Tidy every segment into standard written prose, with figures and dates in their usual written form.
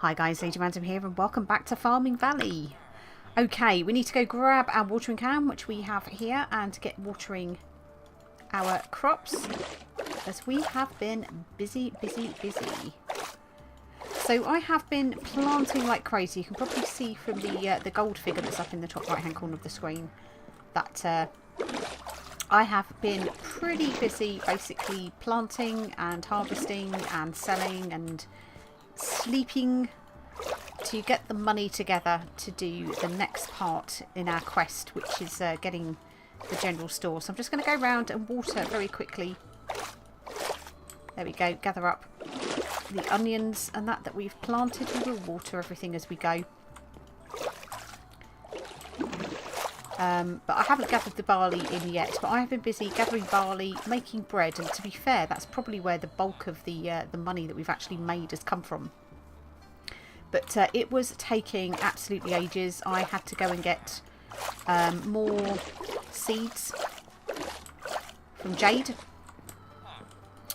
Hi guys, Lady Random here and welcome back to Farming Valley. Okay, we need to go grab our watering can, which we have here, and get watering our crops, as we have been busy. So I have been planting like crazy. You can probably see from the gold figure that's up in the top right hand corner of the screen that I have been pretty busy basically planting and harvesting and selling and sleeping to get the money together to do the next part in our quest, which is getting the general store. So I'm just going to go around and water very quickly. There we go, gather up the onions and that we've planted. We will water everything as we go. But I haven't gathered the barley in yet, but I have been busy gathering barley, making bread, and to be fair, that's probably where the bulk of the money that we've actually made has come from. But it was taking absolutely ages. I had to go and get more seeds from Jade. So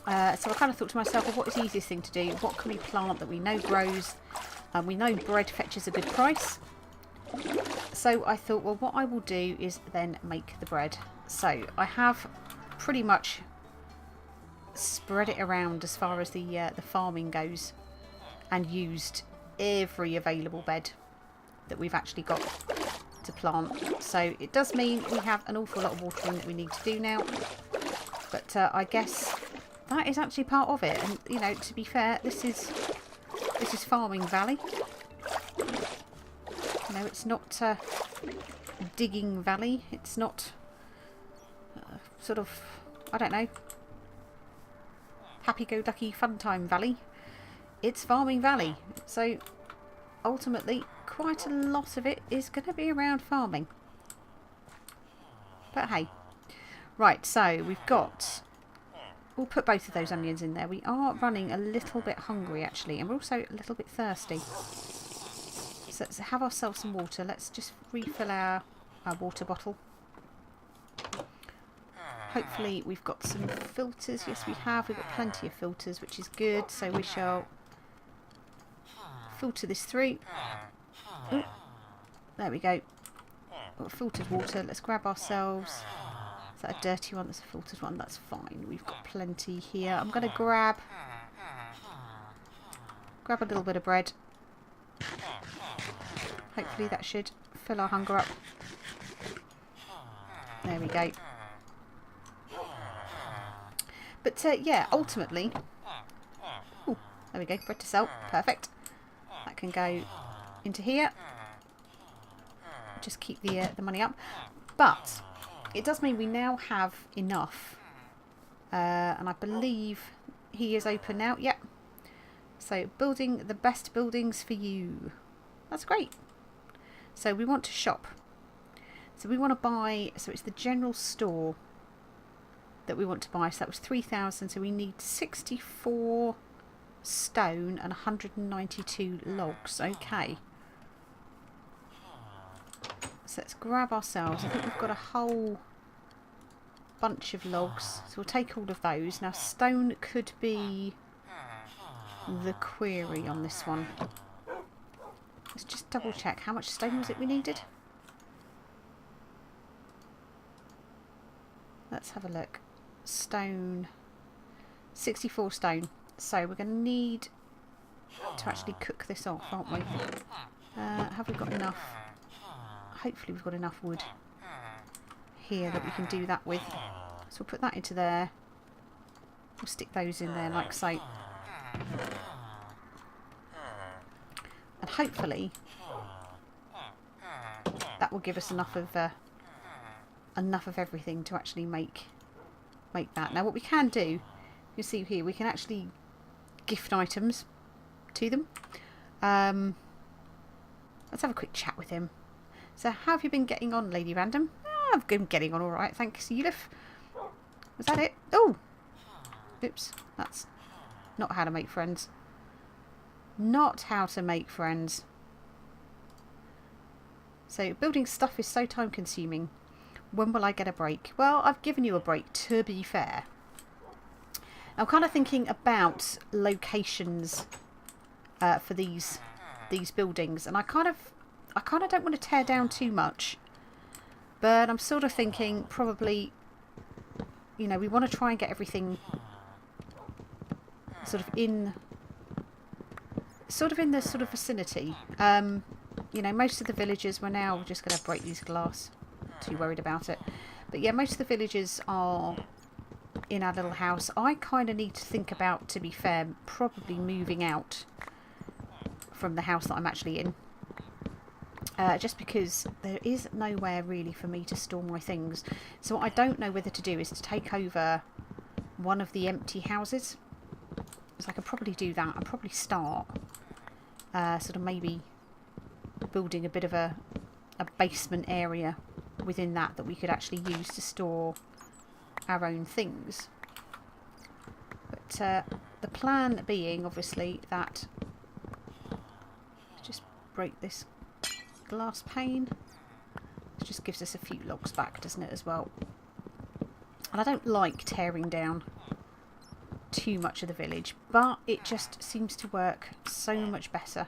I kind of thought to myself, well, what is the easiest thing to do? What can we plant that we know grows? We know bread fetches a good price. So I thought, well, what I will do is then make the bread. So I have pretty much spread it around as far as the farming goes and used every available bed that we've actually got to plant. So it does mean we have an awful lot of watering that we need to do now. But I guess that is actually part of it. And, you know, to be fair, this is Farming Valley. No, it's not Digging Valley. It's not sort of, I don't know, happy-go-lucky fun time Valley. It's Farming Valley. So ultimately, quite a lot of it is going to be around farming. But hey. Right, so we've got... We'll put both of those onions in there. We are running a little bit hungry, actually, and we're also a little bit thirsty. So let's have ourselves some water. Let's just refill our water bottle. Hopefully we've got some filters. Yes, we have. We've got plenty of filters, which is good. So we shall filter this through. Ooh, there we go. Got filtered water. Let's grab ourselves... Is that a dirty one? That's a filtered one. That's fine. We've got plenty here. I'm going to grab a little bit of bread. Hopefully that should fill our hunger up. There we go. But yeah, ultimately... Ooh, there we go. Bread to sell. Perfect. That can go into here. Just keep the money up. But it does mean we now have enough. And I believe he is open now. Yep. So, building the best buildings for you. That's great. So, we want to shop. So, we want to buy... So, it's the general store that we want to buy. So, that was 3,000. So, we need 64 stone and 192 logs. Okay. So, let's grab ourselves. I think we've got a whole bunch of logs. So, we'll take all of those. Now, stone could be the query on this one. Let's just double check. How much stone was it we needed? Let's have a look. Stone. 64 stone. So we're going to need to actually cook this off, aren't we? Have we got enough? Hopefully we've got enough wood here that we can do that with. So we'll put that into there. We'll stick those in there like so. And hopefully that will give us enough of everything to actually make that. Now what we can do, you see here, we can actually gift items to them. Let's have a quick chat with him. So how have you been getting on, Lady Random? Oh, I've been getting on alright, thanks, Eulif. Was that it? Oh! Oops, that's not how to make friends. Not how to make friends. So, building stuff is so time consuming. When will I get a break? Well, I've given you a break, to be fair. I'm kind of thinking about locations for these these buildings, and I kind of don't want to tear down too much, but I'm sort of thinking probably, you know, we want to try and get everything sort of in the sort of vicinity. You know, most of the villagers, we're now just going to break these glass. Not too worried about it. But yeah, most of the villagers are in our little house. I kind of need to think about, to be fair, probably moving out from the house that I'm actually in. Just because there is nowhere really for me to store my things. So what I don't know whether to do is to take over one of the empty houses. So I could probably do that. I'd probably start sort of maybe building a bit of a basement area within that we could actually use to store our own things. But the plan being, obviously, that just break this glass pane. It just gives us a few logs back, doesn't it, as well? And I don't like tearing down too much of the village, but it just seems to work so much better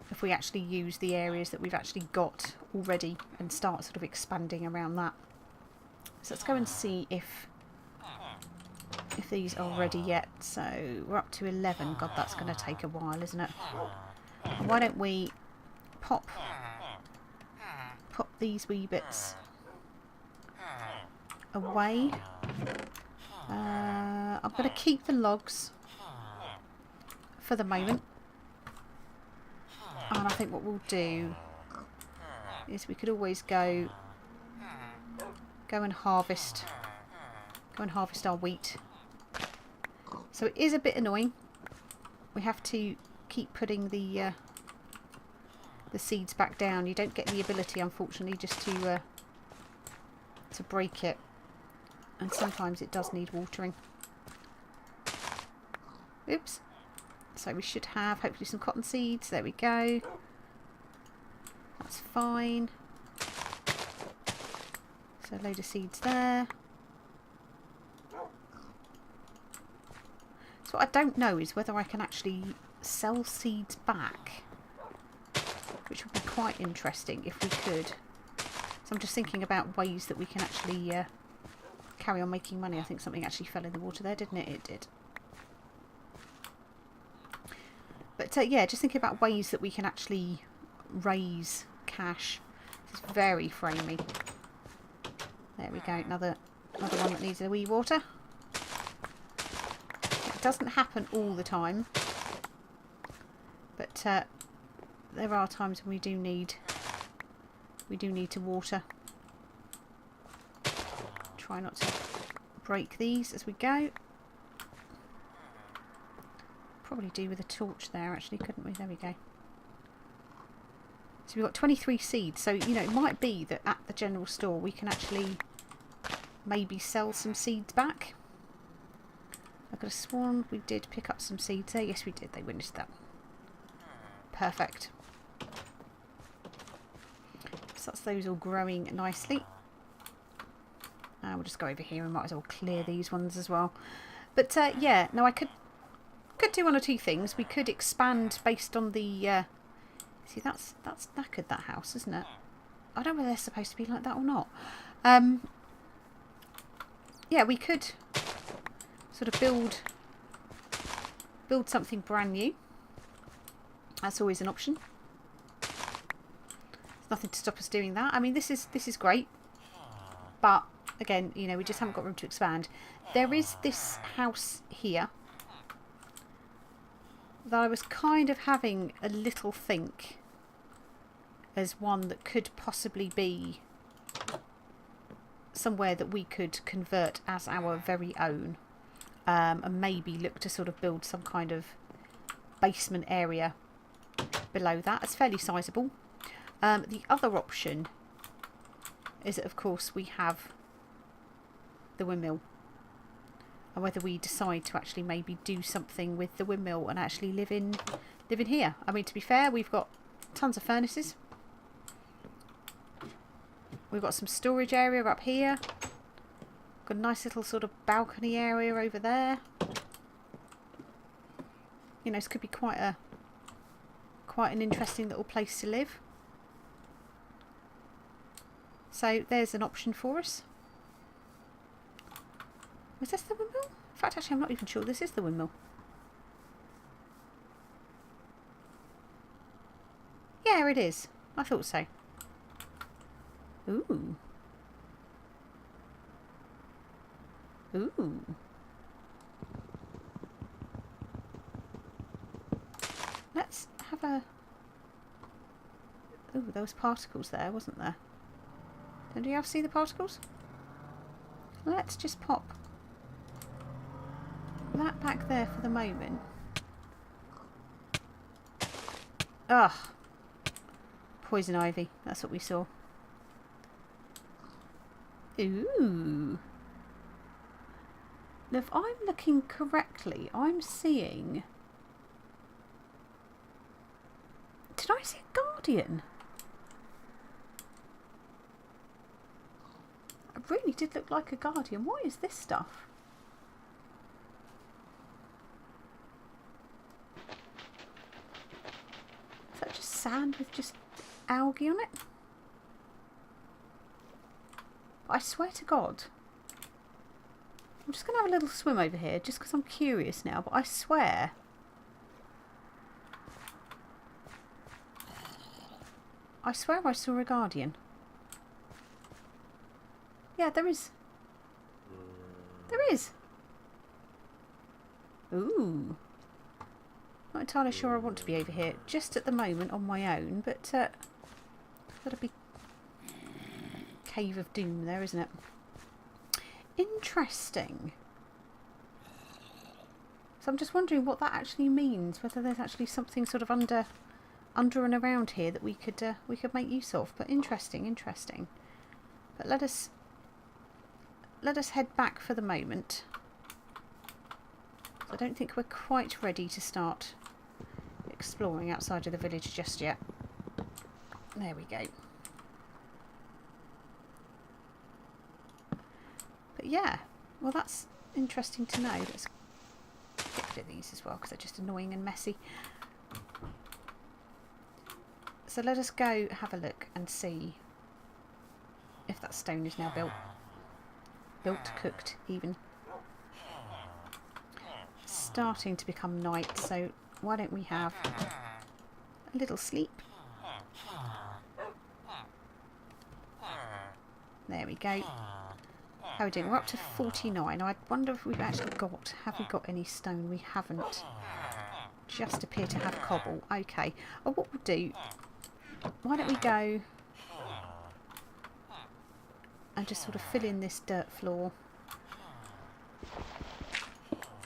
if we actually use the areas that we've actually got already and start sort of expanding around that. So let's go and see if these are ready yet. So we're up to 11. God, that's going to take a while, isn't it? Why don't we pop these wee bits away. I'm going to keep the logs for the moment. And I think what we'll do is we could always go and harvest our wheat. So it is a bit annoying. We have to keep putting the seeds back down. You don't get the ability, unfortunately, just to break it. And sometimes it does need watering. Oops. So we should have hopefully some cotton seeds. There we go. That's fine. So a load of seeds there. So what I don't know is whether I can actually sell seeds back, which would be quite interesting if we could. So I'm just thinking about ways that we can actually carry on making money. I think something actually fell in the water there, didn't it? It did. But yeah, just thinking about ways that we can actually raise cash. It's very framey. There we go. Another one that needs a wee water. It doesn't happen all the time, but there are times when we do need to water. Try not to break these as we go. Probably do with a torch there, actually, couldn't we? There we go. So we've got 23 seeds. So, you know, it might be that at the general store we can actually maybe sell some seeds back. I could have sworn we did pick up some seeds there. Yes, we did. They witnessed that. Perfect. So that's those all growing nicely. We'll just go over here and might as well clear these ones as well. But yeah, no, I could do one or two things. We could expand based on the see, that's knackered, that house, isn't it? I don't know whether they're supposed to be like that or not. Yeah, we could sort of build something brand new. That's always an option. There's nothing to stop us doing that. I mean, this is great, but again, you know, we just haven't got room to expand. There is this house here that I was kind of having a little think as one that could possibly be somewhere that we could convert as our very own, and maybe look to sort of build some kind of basement area below that. It's fairly sizable. The other option is that, of course, we have the windmill, and whether we decide to actually maybe do something with the windmill and actually live in here. I mean, to be fair, we've got tons of furnaces. We've got some storage area up here. Got a nice little sort of balcony area over there. You know, this could be quite a quite an interesting little place to live. So there's an option for us. Was this the windmill? In fact, actually, I'm not even sure this is the windmill. Yeah, it is. I thought so. Ooh. Ooh. Let's have a... Ooh, there was particles there, wasn't there? Did you else see the particles? Let's just pop that back there for the moment. Ugh. Poison ivy. That's what we saw. Ooh. Now, if I'm looking correctly, I'm seeing... Did I see a guardian? It really did look like a guardian. What is this stuff? Is that just sand with just algae on it? I swear to God. I'm just going to have a little swim over here just because I'm curious now, but I swear... I saw a guardian. Yeah, there is. There is. Ooh. Not entirely sure I want to be over here just at the moment on my own, but gotta be Cave of Doom there, isn't it? Interesting. So I'm just wondering what that actually means, whether there's actually something sort of under and around here that we could make use of. But interesting. But let us head back for the moment. I don't think we're quite ready to start exploring outside of the village just yet. There we go. But yeah, well, that's interesting to know. Let's get rid of these as well because they're just annoying and messy. So let us go have a look and see if that stone is now built. Built, cooked, even. Starting to become night, so why don't we have a little sleep? There we go. How are we doing? We're up to 49. I wonder if we've actually got... Have we got any stone? We haven't. Just appear to have cobble. Okay. Oh, what we'll do... Why don't we go... and just sort of fill in this dirt floor.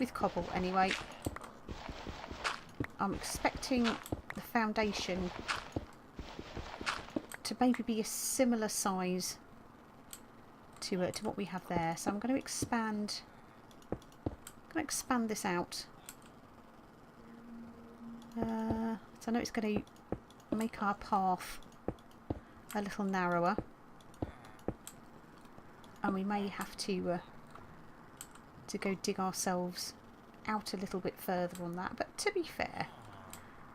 With cobble, anyway. I'm expecting the foundation to maybe be a similar size to what we have there. So I'm going to expand this out. So I know it's going to make our path a little narrower, and we may have to go dig ourselves out a little bit further on that, but to be fair,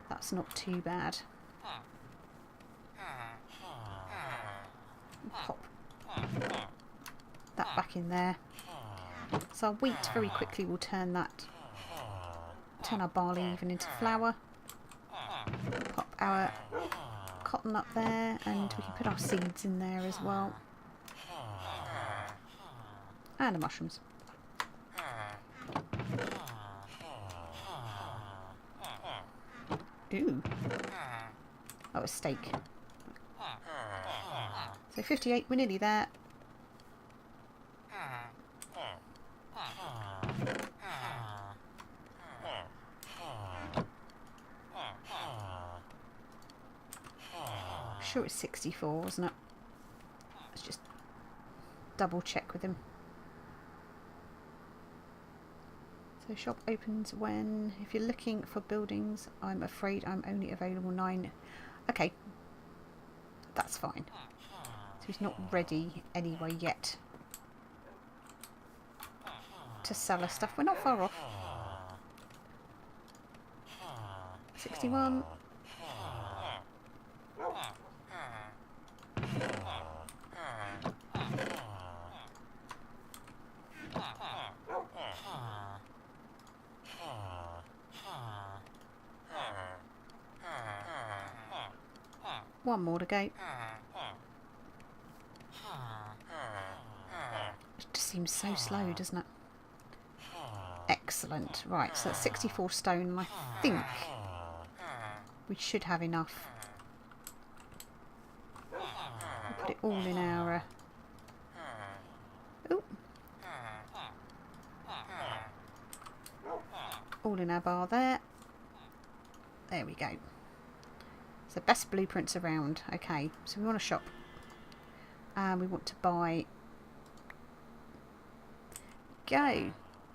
that's not too bad. Pop that back in there. So our wheat very quickly will turn our barley even into flour. Pop our cotton up there, and we can put our seeds in there as well. And the mushrooms. Ooh. Oh, a steak. So 58, we're nearly there. I'm sure it's 64, wasn't it? Let's just double check with him. So shop opens when... If you're looking for buildings, I'm afraid I'm only available 9. Okay. That's fine. So he's not ready anyway yet to sell us stuff. We're not far off. 61. One more to go. It just seems so slow, doesn't it? Excellent. Right, so that's 64 stone, and I think we should have enough. We'll put it all in our... ooh. All in our bar there. There we go. It's the best blueprints around. Okay, so we want to shop. And we want to buy... go.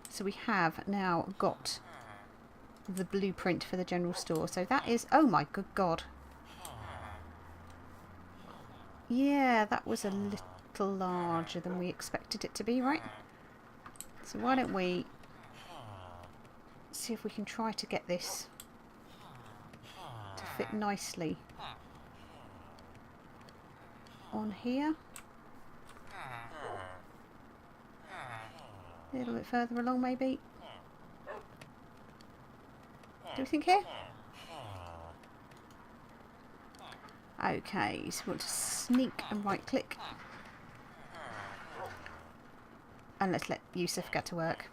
So we have now got the blueprint for the general store. So that is... oh my good god. Yeah, that was a little larger than we expected it to be, right? So why don't we see if we can try to get this to fit nicely on here. A little bit further along maybe. Do we think here? Okay, so we want to sneak and right click. And let's let Yusuf get to work.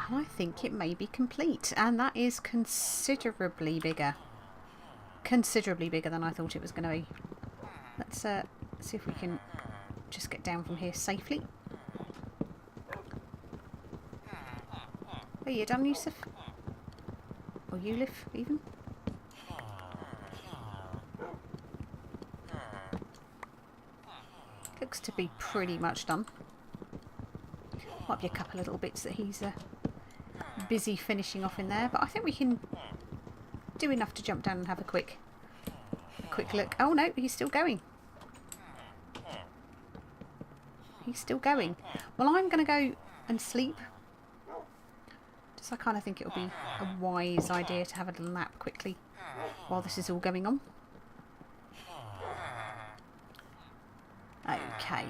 I think it may be complete, and that is considerably bigger. Considerably bigger than I thought it was going to be. Let's see if we can just get down from here safely. Are you done, Yusuf? Or Yulif, even? Looks to be pretty much done. Might be a couple of little bits that he's busy finishing off in there, but I think we can do enough to jump down and have a quick look. Oh no, he's still going. He's still going. Well, I'm going to go and sleep. Just I kind of think it'll be a wise idea to have a little nap quickly while this is all going on. Okay.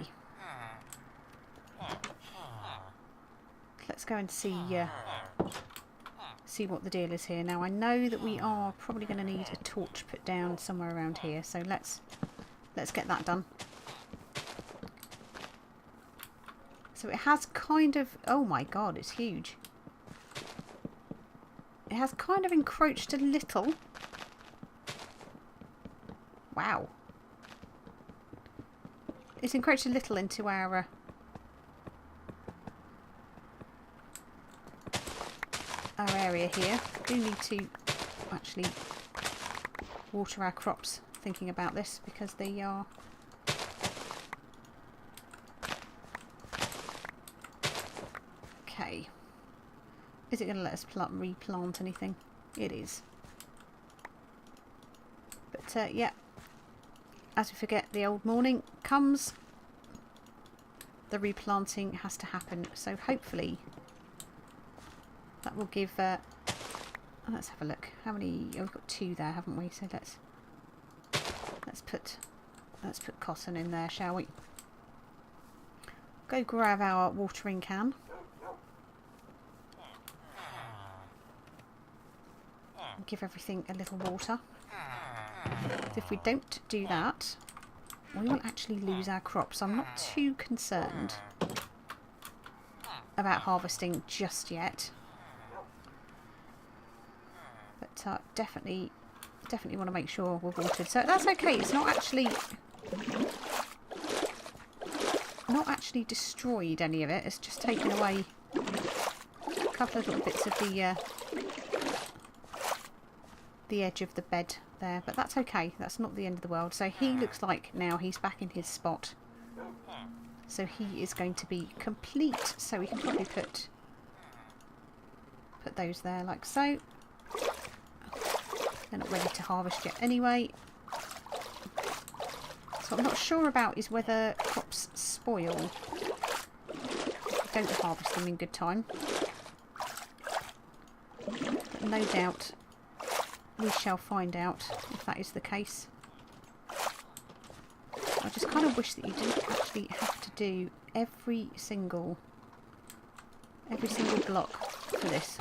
Let's go and see what the deal is here. Now I know that we are probably going to need a torch put down somewhere around here, so let's get that done. So it has kind of, oh my god, it's huge. It has kind of encroached a little. Wow. It's encroached a little into our area here. We do need to actually water our crops thinking about this, because they are okay. Is it going to let us replant anything? It is. But yeah, as we forget the old morning comes, the replanting has to happen, so hopefully that will give let's have a look. How many? Oh, we've got 2 there, haven't we? So let's put cotton in there, shall we? Go grab our watering can. Give everything a little water. If we don't do that, we will actually lose our crops. I'm not too concerned about harvesting just yet. But definitely want to make sure we're watered. So that's okay. It's not actually destroyed any of it. It's just taken away a couple of little bits of the edge of the bed there, but that's okay. That's not the end of the world. So he looks like now he's back in his spot. So he is going to be complete. So we can probably put those there like so. They're not ready to harvest yet anyway. So I'm not sure about is whether crops spoil if we don't harvest them in good time. But no doubt we shall find out if that is the case. I just kind of wish that you didn't actually have to do every single block for this.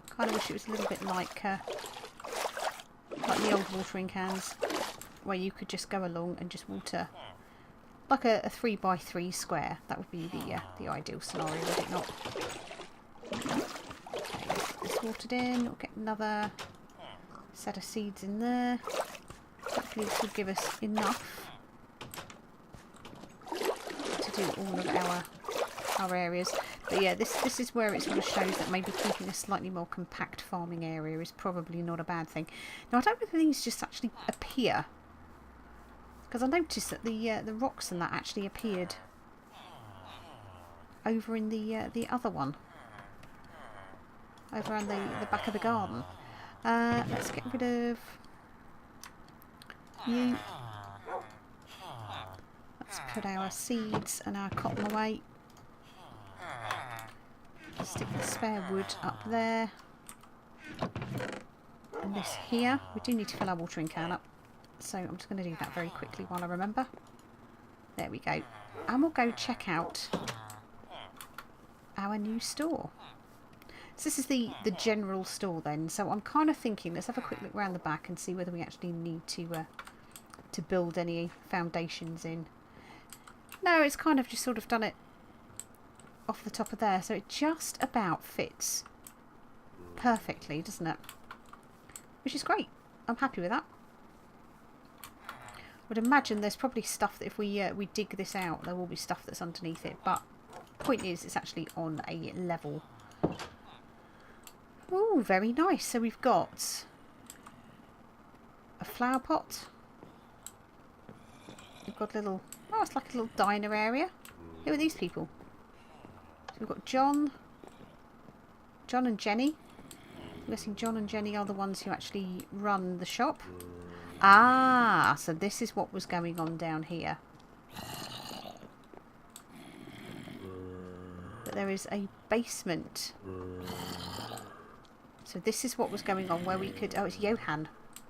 Kind of wish it was a little bit like the old watering cans, where you could just go along and just water like a 3x3 square. That would be the ideal scenario, would it not? This watered in. We'll get another set of seeds in there. Hopefully this will give us enough to do all of our areas. But yeah, this is where it sort of shows that maybe keeping a slightly more compact farming area is probably not a bad thing. Now I don't know if these just actually appear, because I noticed that the rocks and that actually appeared over in the other one. Over on the back of the garden. Let's get rid of you. Let's put our seeds and our cotton away. Stick the spare wood up there. And this here, we do need to fill our watering can up. So I'm just going to do that very quickly while I remember. There we go. And we'll go check out our new store. So this is the general store then. So I'm kind of thinking, let's have a quick look around the back and see whether we actually need to build any foundations in. No, it's kind of just sort of done it off the top of there. So it just about fits perfectly, doesn't it? Which is great. I'm happy with that. I would imagine there's probably stuff that if we dig this out, there will be stuff that's underneath it. But the point is, it's actually on a level. Ooh, very nice. So we've got a flower pot. We've got a little... Oh, it's like a little diner area. Who are these people? So we've got John and Jenny. I'm guessing John and Jenny are the ones who actually run the shop. Ah, so this is what was going on down here. But there is a basement. So this is what was going on where we could... Oh, it's Johan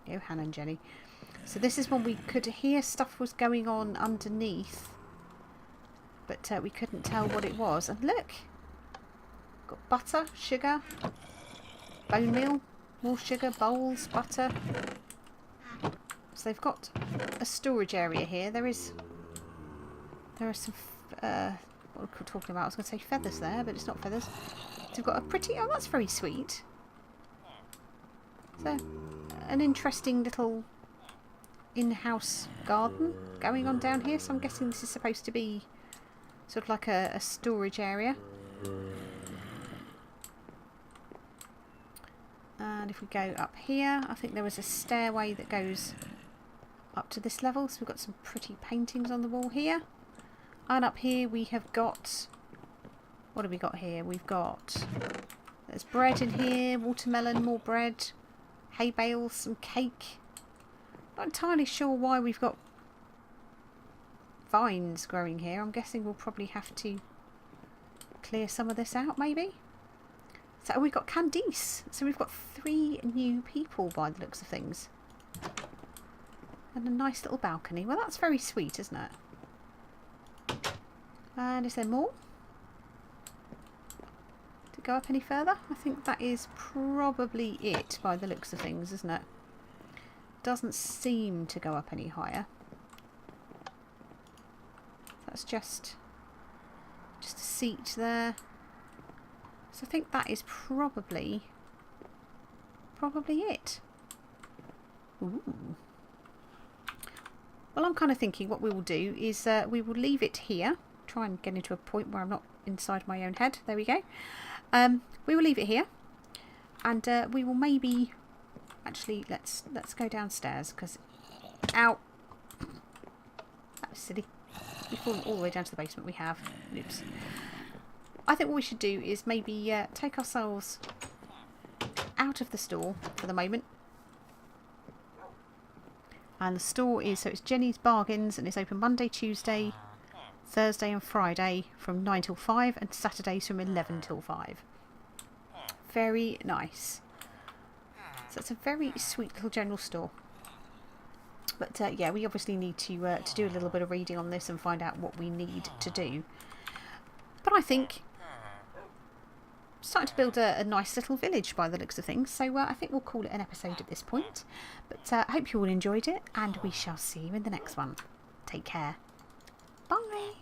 and Jenny. So this is when we could hear stuff was going on underneath. But we couldn't tell what it was. And look! Got butter, sugar, bone meal, more sugar, bowls, butter. So they've got a storage area here. There are some... what are we talking about? I was going to say feathers there, but it's not feathers. So we've got a pretty... Oh, that's very sweet. So, an interesting little in-house garden going on down here. So I'm guessing this is supposed to be sort of like a storage area. And if we go up here, I think there was a stairway that goes up to this level. So we've got some pretty paintings on the wall here. And up here we have got... What have we got here? We've got... There's bread in here, watermelon, more bread, hay bales, some cake. Not entirely sure why we've got vines growing here. I'm guessing we'll probably have to clear some of this out, maybe. So we've got Candice. So we've got 3 new people by the looks of things. And a nice little balcony. Well, that's very sweet, isn't it? And is there more? To go up any further? I think that is probably it by the looks of things, isn't it? Doesn't seem to go up any higher. That's just a seat there. So I think that is probably it. Ooh. Well, I'm kind of thinking what we will do is we will leave it here. Try and get into a point where I'm not inside my own head. There we go. We will leave it here, and we will maybe actually let's go downstairs because ow, that was silly. We've fallen all the way down to the basement. We have. Oops. I think what we should do is maybe take ourselves out of the store for the moment. And the store is, so it's Jenny's Bargains, and it's open Monday, Tuesday, Thursday and Friday from 9 till 5 and Saturdays from 11 till 5. Very nice. So it's a very sweet little general store. But yeah, we obviously need to do a little bit of reading on this and find out what we need to do. But I think starting to build a nice little village by the looks of things. So I think we'll call it an episode at this point. But I hope you all enjoyed it, and we shall see you in the next one. Take care. Bye.